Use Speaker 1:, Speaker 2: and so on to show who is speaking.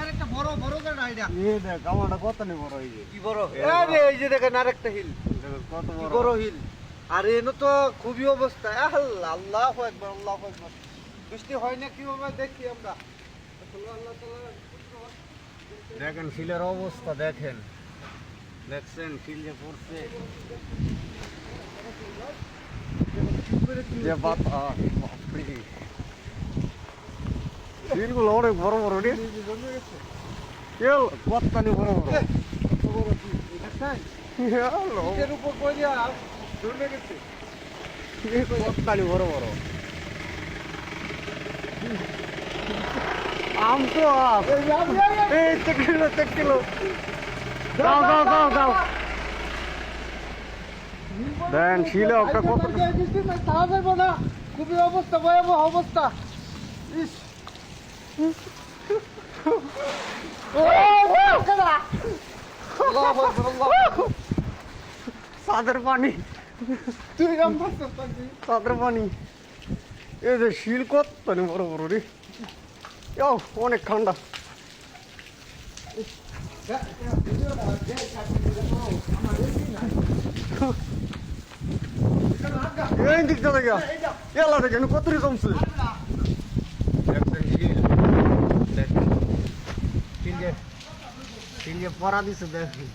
Speaker 1: একটা বড় বড় গাড়ি আইডা
Speaker 2: দেখ আমারটা কত নি বড় এই যে
Speaker 1: কি বড় আরে এই যে দেখেন আরেকটা হিল
Speaker 2: কত
Speaker 1: কি
Speaker 2: বড়
Speaker 1: বড় হিল আর এনো তো খুবই অবস্থা আল্লাহ আল্লাহু আকবার আল্লাহু আকবার বৃষ্টি হয় না কিভাবে দেখি আমরা আল্লাহ তাআলা
Speaker 2: দেখেন শিলের অবস্থা দেখেন দেখছেন শিল যে পড়ছে যে বাতাস বাপরে শিলগুলো অনেক বড় বড় রে কেউ কত্তানি বড় বড়
Speaker 1: এর উপর পড়িয়া জমে গেছে
Speaker 2: কত্তানি বড় বড় আম তো এই কিলো দাও দাও দাও দাও দেন শিলে একটা কত
Speaker 1: তারা যাবো না খুবই অবস্থা ভয়াবহ অবস্থা ইস
Speaker 2: সাদের পানি
Speaker 1: তুই রাম ভাবছিস
Speaker 2: সাদের পানি এই যে শিল কত বড় বড় রে অনেক ঠান্ডা এই দিক চলে গিয়া এলা দেখেন কত রে জমছে শিল যে পরা দিছে দেখেন